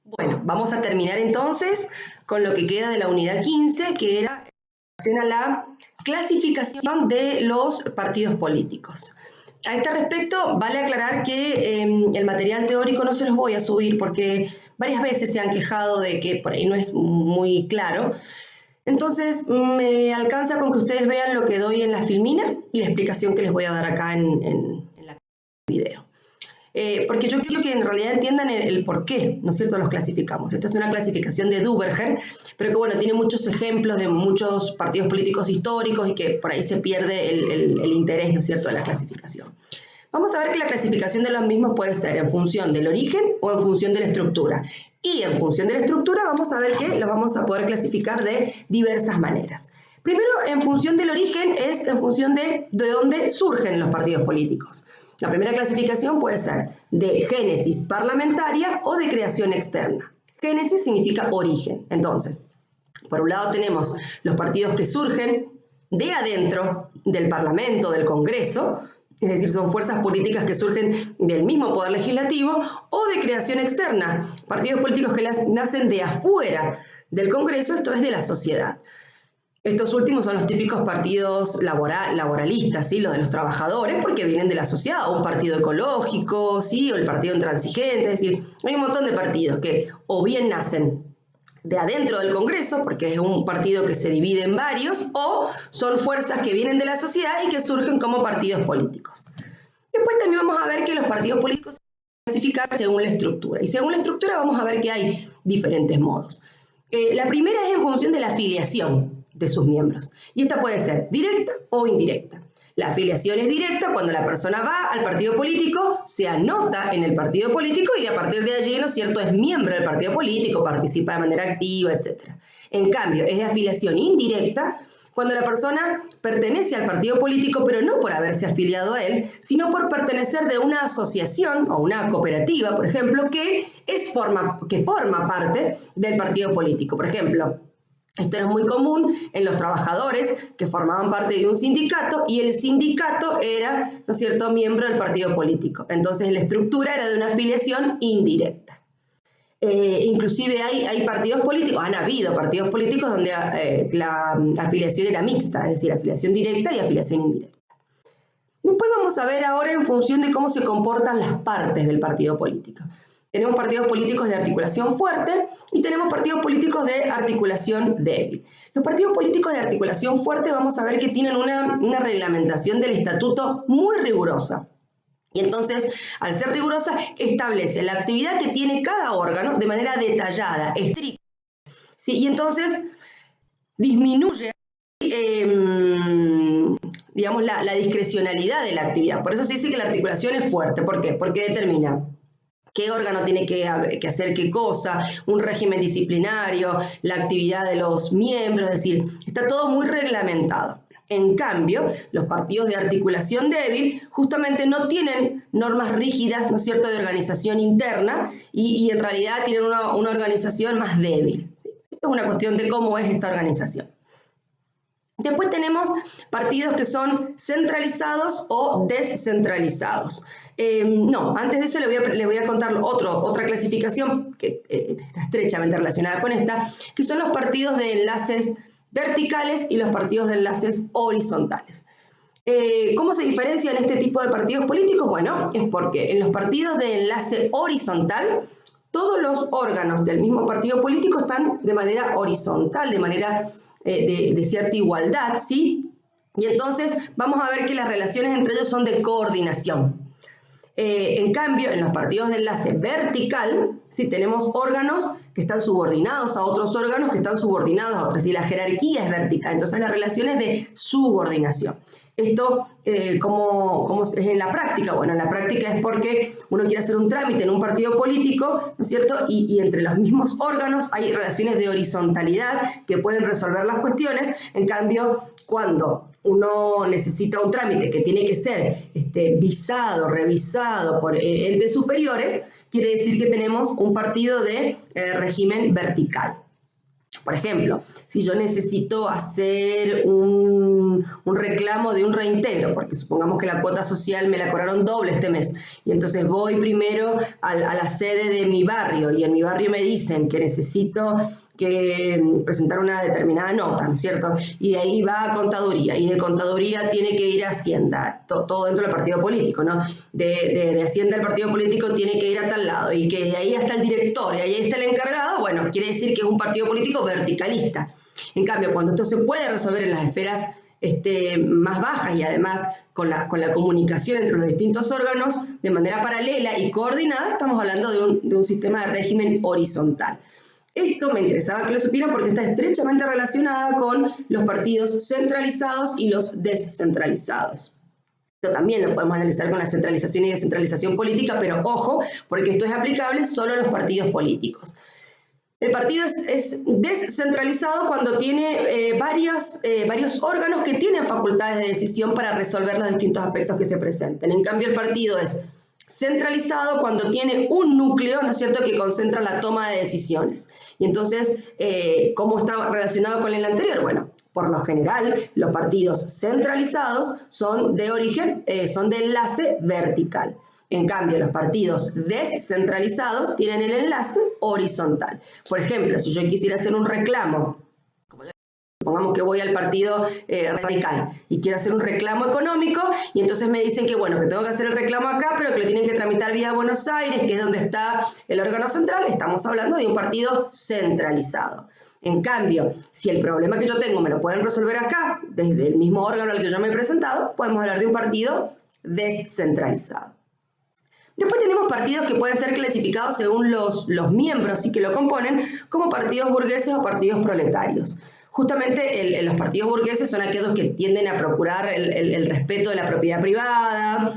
Bueno, vamos a terminar entonces con lo que queda de la unidad 15, que era en relación a la clasificación de los partidos políticos. A este respecto, vale aclarar que el material teórico no se los voy a subir porque varias veces se han quejado de que por ahí no es muy claro. Entonces, me alcanza con que ustedes vean lo que doy en la filmina y la explicación que les voy a dar acá en la video. Porque yo quiero que en realidad entiendan el por qué, ¿no es cierto?, los clasificamos. Esta es una clasificación de Duverger, pero que, bueno, tiene muchos ejemplos de muchos partidos políticos históricos y que por ahí se pierde el interés, ¿no es cierto?, de la clasificación. Vamos a ver que la clasificación de los mismos puede ser en función del origen o en función de la estructura. Y en función de la estructura vamos a ver que los vamos a poder clasificar de diversas maneras. Primero, en función del origen es en función de dónde surgen los partidos políticos. La primera clasificación puede ser de génesis parlamentaria o de creación externa. Génesis significa origen. Entonces, por un lado tenemos los partidos que surgen de adentro del Parlamento, del Congreso, es decir, son fuerzas políticas que surgen del mismo poder legislativo, o de creación externa, partidos políticos que nacen de afuera del Congreso, esto es de la sociedad. Estos últimos son los típicos partidos laboralistas, ¿sí?, los de los trabajadores, porque vienen de la sociedad, o un partido ecológico, ¿sí?, o el partido intransigente, es decir, hay un montón de partidos que o bien nacen de adentro del Congreso, porque es un partido que se divide en varios, o son fuerzas que vienen de la sociedad y que surgen como partidos políticos. Después también vamos a ver que los partidos políticos se clasifican según la estructura, y según la estructura vamos a ver que hay diferentes modos. La primera es en función de la afiliación de sus miembros, y esta puede ser directa o indirecta. La afiliación es directa cuando la persona va al partido político, se anota en el partido político y a partir de allí, ¿no es cierto?, es miembro del partido político, participa de manera activa, etc. En cambio, es de afiliación indirecta cuando la persona pertenece al partido político, pero no por haberse afiliado a él, sino por pertenecer de una asociación o una cooperativa, por ejemplo, que forma parte del partido político. Por ejemplo, esto era muy común en los trabajadores que formaban parte de un sindicato y el sindicato era, ¿no es cierto?, miembro del partido político. Entonces la estructura era de una afiliación indirecta. Inclusive hay partidos políticos, han habido partidos políticos donde la afiliación era mixta, es decir, afiliación directa y afiliación indirecta. Después vamos a ver ahora en función de cómo se comportan las partes del partido político. Tenemos partidos políticos de articulación fuerte y tenemos partidos políticos de articulación débil. Los partidos políticos de articulación fuerte vamos a ver que tienen una reglamentación del estatuto muy rigurosa. Y entonces, al ser rigurosa, establece la actividad que tiene cada órgano de manera detallada, estricta. ¿Sí? Y entonces disminuye digamos, la discrecionalidad de la actividad. Por eso se dice que la articulación es fuerte. ¿Por qué? Porque determina qué órgano tiene que hacer qué cosa, un régimen disciplinario, la actividad de los miembros, es decir, está todo muy reglamentado. En cambio, los partidos de articulación débil justamente no tienen normas rígidas, ¿no es cierto?, de organización interna y en realidad tienen una organización más débil. Esto es una cuestión de cómo es esta organización. Después tenemos partidos que son centralizados o descentralizados. Antes de eso les voy a contar otra clasificación que está estrechamente relacionada con esta, que son los partidos de enlaces verticales y los partidos de enlaces horizontales. ¿Cómo se diferencian este tipo de partidos políticos? Bueno, es porque en los partidos de enlace horizontal, todos los órganos del mismo partido político están de manera horizontal, de manera de cierta igualdad, ¿sí? Y entonces vamos a ver que las relaciones entre ellos son de coordinación. En cambio, en los partidos de enlace vertical, sí, tenemos órganos que están subordinados a otros órganos que están subordinados a otros, y la jerarquía es vertical, entonces la relación es de subordinación. Esto, ¿cómo es en la práctica? Bueno, en la práctica es porque uno quiere hacer un trámite en un partido político, ¿no es cierto? Y entre los mismos órganos hay relaciones de horizontalidad que pueden resolver las cuestiones. En cambio, cuando uno necesita un trámite que tiene que ser visado, revisado por entes superiores, quiere decir que tenemos un partido de régimen vertical. Por ejemplo, si yo necesito hacer un un reclamo de un reintegro, porque supongamos que la cuota social me la cobraron doble este mes, y entonces voy primero a la sede de mi barrio, y en mi barrio me dicen que necesito que presentar una determinada nota, ¿no es cierto? Y de ahí va a contaduría, y de contaduría tiene que ir a Hacienda, todo dentro del partido político, ¿no? De Hacienda el partido político tiene que ir a tal lado, y que de ahí hasta el director, y ahí está el encargado, bueno, quiere decir que es un partido político verticalista. En cambio, cuando esto se puede resolver en las esferas más bajas y además con la comunicación entre los distintos órganos de manera paralela y coordinada, estamos hablando de un sistema de régimen horizontal. Esto me interesaba que lo supieran porque está estrechamente relacionada con los partidos centralizados y los descentralizados. Esto también lo podemos analizar con la centralización y descentralización política, pero ojo, porque esto es aplicable solo a los partidos políticos. El partido es descentralizado cuando tiene varios órganos que tienen facultades de decisión para resolver los distintos aspectos que se presenten. En cambio, el partido es centralizado cuando tiene un núcleo, ¿no es cierto?, que concentra la toma de decisiones. Y entonces, ¿cómo está relacionado con el anterior? Bueno, por lo general, los partidos centralizados son de origen, son de enlace vertical. En cambio, los partidos descentralizados tienen el enlace horizontal. Por ejemplo, si yo quisiera hacer un reclamo, supongamos que voy al partido radical y quiero hacer un reclamo económico y entonces me dicen que bueno, que tengo que hacer el reclamo acá, pero que lo tienen que tramitar vía Buenos Aires, que es donde está el órgano central. Estamos hablando de un partido centralizado. En cambio, si el problema que yo tengo me lo pueden resolver acá, desde el mismo órgano al que yo me he presentado, podemos hablar de un partido descentralizado. Después tenemos partidos que pueden ser clasificados según los miembros y que lo componen como partidos burgueses o partidos proletarios. Justamente los partidos burgueses son aquellos que tienden a procurar el respeto de la propiedad privada,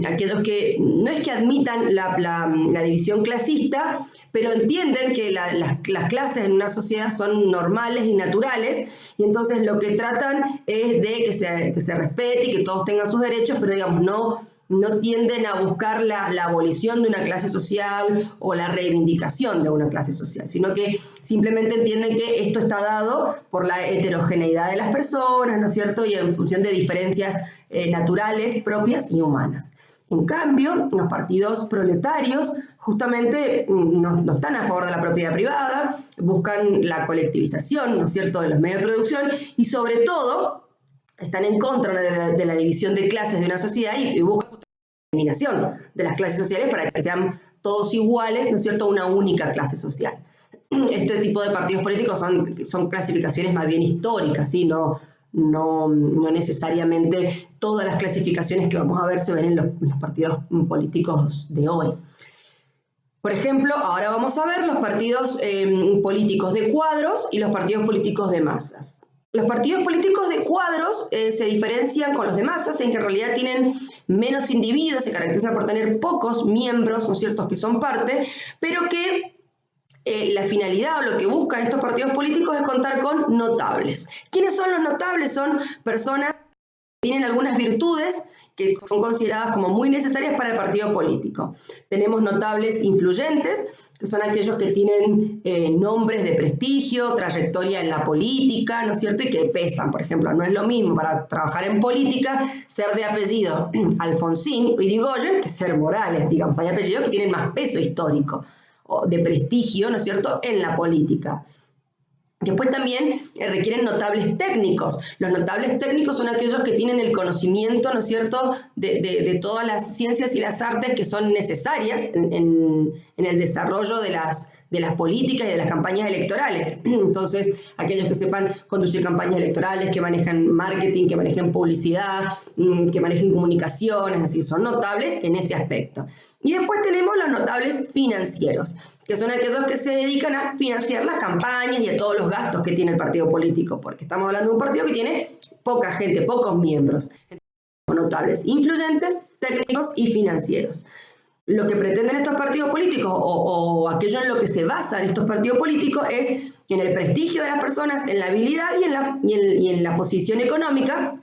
aquellos que no es que admitan la división clasista, pero entienden que las clases en una sociedad son normales y naturales, y entonces lo que tratan es de que se respete y que todos tengan sus derechos, pero digamos no tienden a buscar la abolición de una clase social o la reivindicación de una clase social, sino que simplemente entienden que esto está dado por la heterogeneidad de las personas, ¿no es cierto?, y en función de diferencias naturales, propias y humanas. En cambio, los partidos proletarios justamente no están a favor de la propiedad privada, buscan la colectivización, ¿no es cierto?, de los medios de producción y sobre todo están en contra de la división de clases de una sociedad y buscan la eliminación de las clases sociales para que sean todos iguales, ¿no es cierto?, una única clase social. Este tipo de partidos políticos son clasificaciones más bien históricas, ¿sí? No necesariamente todas las clasificaciones que vamos a ver se ven en los partidos políticos de hoy. Por ejemplo, ahora vamos a ver los partidos políticos de cuadros y los partidos políticos de masas. Los partidos políticos de cuadros se diferencian con los de masas en que en realidad tienen menos individuos, se caracterizan por tener pocos miembros, ¿no es cierto?, que son parte, pero que la finalidad o lo que buscan estos partidos políticos es contar con notables. ¿Quiénes son los notables? Son personas que tienen algunas virtudes que son consideradas como muy necesarias para el partido político. Tenemos notables influyentes, que son aquellos que tienen nombres de prestigio, trayectoria en la política, ¿no es cierto?, y que pesan. Por ejemplo, no es lo mismo para trabajar en política ser de apellido Alfonsín o Irigoyen que ser Morales, digamos. Hay apellidos que tienen más peso histórico o de prestigio, ¿no es cierto?, en la política. Después también requieren notables técnicos. Los notables técnicos son aquellos que tienen el conocimiento, ¿no es cierto?, de todas las ciencias y las artes que son necesarias en el desarrollo de las políticas y de las campañas electorales. Entonces, aquellos que sepan conducir campañas electorales, que manejan marketing, que manejen publicidad, que manejen comunicaciones, es decir, son notables en ese aspecto. Y después tenemos los notables financieros, que son aquellos que se dedican a financiar las campañas y a todos los gastos que tiene el partido político, porque estamos hablando de un partido que tiene poca gente, pocos miembros. Notables influyentes, técnicos y financieros. Lo que pretenden estos partidos políticos o aquello en lo que se basan estos partidos políticos es en el prestigio de las personas, en la habilidad y en la posición económica,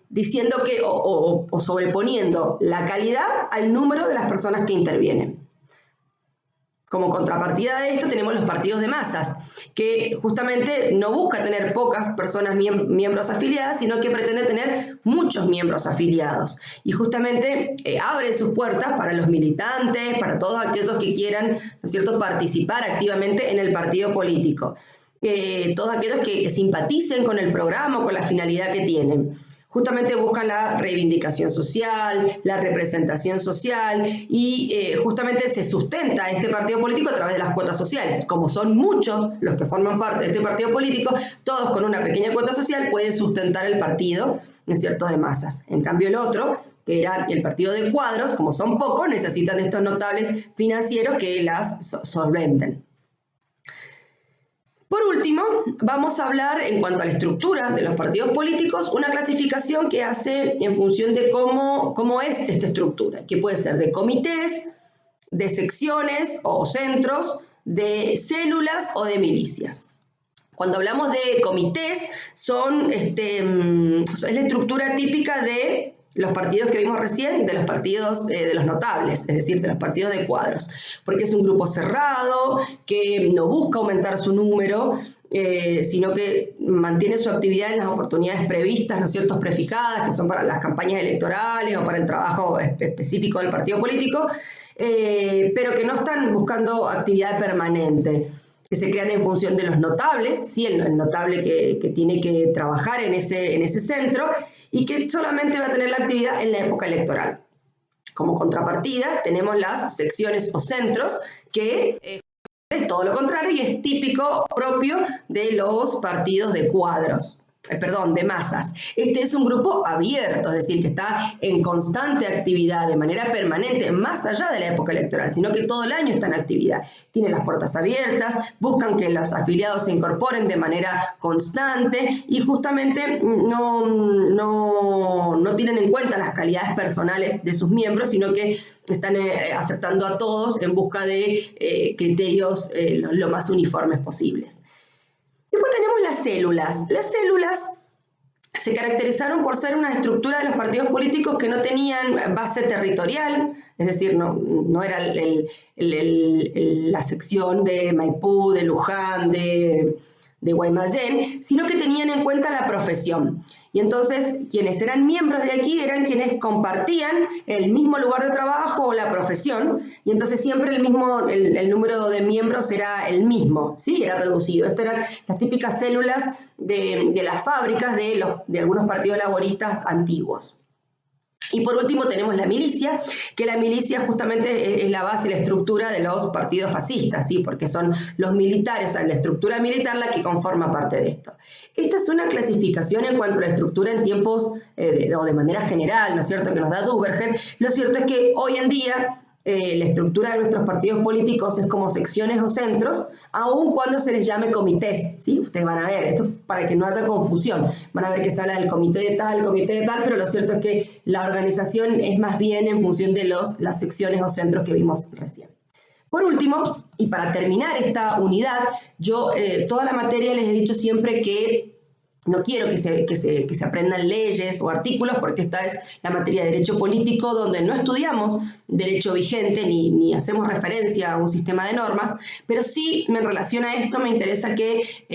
diciendo que o sobreponiendo la calidad al número de las personas que intervienen. Como contrapartida de esto tenemos los partidos de masas, que justamente no busca tener pocas personas miembros afiliadas, sino que pretende tener muchos miembros afiliados. Y justamente abre sus puertas para los militantes, para todos aquellos que quieran, ¿no es cierto?, participar activamente en el partido político. Todos aquellos que simpaticen con el programa o con la finalidad que tienen. Justamente buscan la reivindicación social, la representación social y justamente se sustenta este partido político a través de las cuotas sociales. Como son muchos los que forman parte de este partido político, todos con una pequeña cuota social pueden sustentar el partido, ¿no es cierto?, de masas. En cambio el otro, que era el partido de cuadros, como son pocos, necesitan de estos notables financieros que las solventen. Por último, vamos a hablar en cuanto a la estructura de los partidos políticos, una clasificación que hace en función de cómo es esta estructura, que puede ser de comités, de secciones o centros, de células o de milicias. Cuando hablamos de comités, es la estructura típica de los partidos que vimos recién, de los partidos de los notables, es decir, de los partidos de cuadros, porque es un grupo cerrado, que no busca aumentar su número, sino que mantiene su actividad en las oportunidades previstas, ¿no es cierto?, prefijadas, que son para las campañas electorales o para el trabajo específico del partido político, pero que no están buscando actividad permanente, que se crean en función de los notables, ¿sí? el notable que tiene que trabajar en ese centro y que solamente va a tener la actividad en la época electoral. Como contrapartida tenemos las secciones o centros, que es todo lo contrario y es típico propio de los partidos de cuadros. De masas. Este es un grupo abierto, es decir, que está en constante actividad de manera permanente, más allá de la época electoral, sino que todo el año está en actividad. Tiene las puertas abiertas, buscan que los afiliados se incorporen de manera constante y justamente no tienen en cuenta las calidades personales de sus miembros, sino que están aceptando a todos en busca de criterios lo más uniformes posibles. Después tenemos las células. Las células se caracterizaron por ser una estructura de los partidos políticos que no tenían base territorial, es decir, no era la sección de Maipú, de Luján, de Guaymallén, sino que tenían en cuenta la profesión. Y entonces quienes eran miembros de aquí eran quienes compartían el mismo lugar de trabajo o la profesión, y entonces siempre el número de miembros era el mismo, ¿sí? Era reducido. Estas eran las típicas células de las fábricas de algunos partidos laboristas antiguos. Y por último tenemos la milicia, que la milicia justamente es la base y la estructura de los partidos fascistas, ¿sí? Porque son los militares, o sea, la estructura militar la que conforma parte de esto. Esta es una clasificación en cuanto a la estructura en tiempos o de manera general, ¿no es cierto?, que nos da Duverger. Lo cierto es que hoy en día la estructura de nuestros partidos políticos es como secciones o centros, aun cuando se les llame comités, ¿sí? Ustedes van a ver, esto para que no haya confusión, van a ver que se habla del comité de tal, pero lo cierto es que la organización es más bien en función de las secciones o centros que vimos recién. Por último, y para terminar esta unidad, yo toda la materia les he dicho siempre que no quiero que se aprendan leyes o artículos, porque esta es la materia de derecho político, donde no estudiamos derecho vigente ni hacemos referencia a un sistema de normas, pero sí en relación a esto me interesa que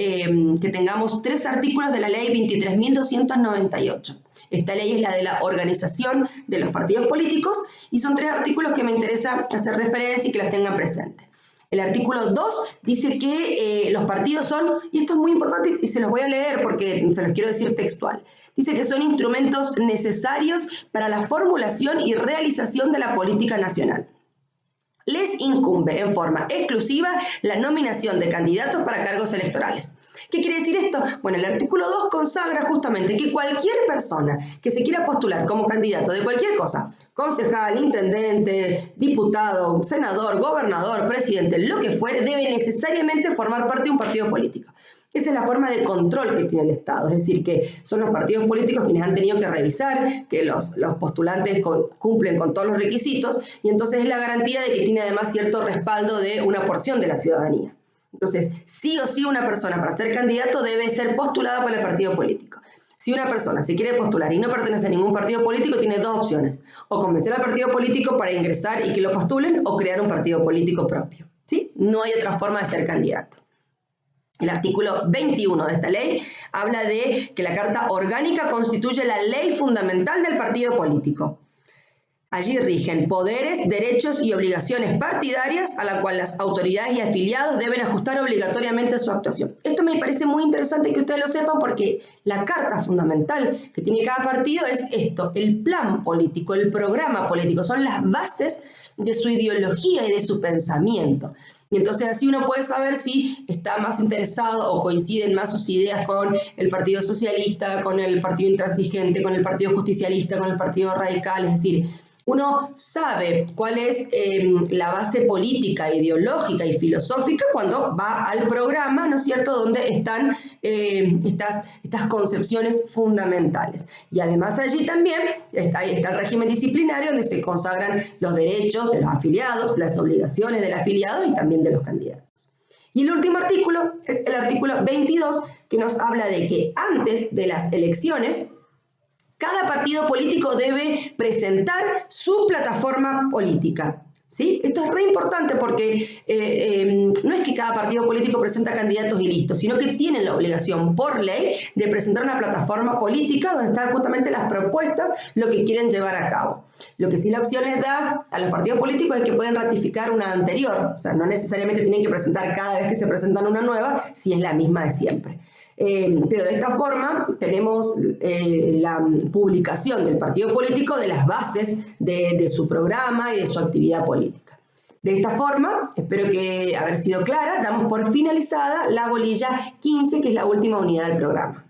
tengamos 3 artículos de la ley 23.298. Esta ley es la de la organización de los partidos políticos y son 3 artículos que me interesa hacer referencia y que las tengan presentes. El artículo 2 dice que los partidos son, y esto es muy importante y se los voy a leer porque se los quiero decir textual, dice que son instrumentos necesarios para la formulación y realización de la política nacional. Les incumbe en forma exclusiva la nominación de candidatos para cargos electorales. ¿Qué quiere decir esto? Bueno, el artículo 2 consagra justamente que cualquier persona que se quiera postular como candidato de cualquier cosa, concejal, intendente, diputado, senador, gobernador, presidente, lo que fuere, debe necesariamente formar parte de un partido político. Esa es la forma de control que tiene el Estado, es decir, que son los partidos políticos quienes han tenido que revisar que los postulantes cumplen con todos los requisitos y entonces es la garantía de que tiene además cierto respaldo de una porción de la ciudadanía. Entonces, sí o sí una persona para ser candidato debe ser postulada por el partido político. Si una persona se quiere postular y no pertenece a ningún partido político, tiene 2 opciones: o convencer al partido político para ingresar y que lo postulen, o crear un partido político propio. ¿sí? No hay otra forma de ser candidato. El artículo 21 de esta ley habla de que la Carta Orgánica constituye la ley fundamental del partido político. Allí rigen poderes, derechos y obligaciones partidarias a la cual las autoridades y afiliados deben ajustar obligatoriamente su actuación. Esto me parece muy interesante que ustedes lo sepan porque la carta fundamental que tiene cada partido es esto, el plan político, el programa político, son las bases de su ideología y de su pensamiento. Y entonces así uno puede saber si está más interesado o coinciden más sus ideas con el Partido Socialista, con el Partido Intransigente, con el Partido Justicialista, con el Partido Radical, es decir, uno sabe cuál es la base política, ideológica y filosófica cuando va al programa, ¿no es cierto?, donde están estas concepciones fundamentales. Y además allí también está el régimen disciplinario donde se consagran los derechos de los afiliados, las obligaciones del afiliado y también de los candidatos. Y el último artículo es el artículo 22, que nos habla de que antes de las elecciones, cada partido político debe presentar su plataforma política, ¿sí? Esto es re importante porque no es que cada partido político presenta candidatos y listo, sino que tienen la obligación por ley de presentar una plataforma política donde están justamente las propuestas, lo que quieren llevar a cabo. Lo que sí la opción les da a los partidos políticos es que pueden ratificar una anterior, o sea, no necesariamente tienen que presentar cada vez que se presentan una nueva, si es la misma de siempre. Pero de esta forma tenemos la publicación del partido político de las bases de su programa y de su actividad política. De esta forma, espero que haber sido clara, damos por finalizada la bolilla 15, que es la última unidad del programa.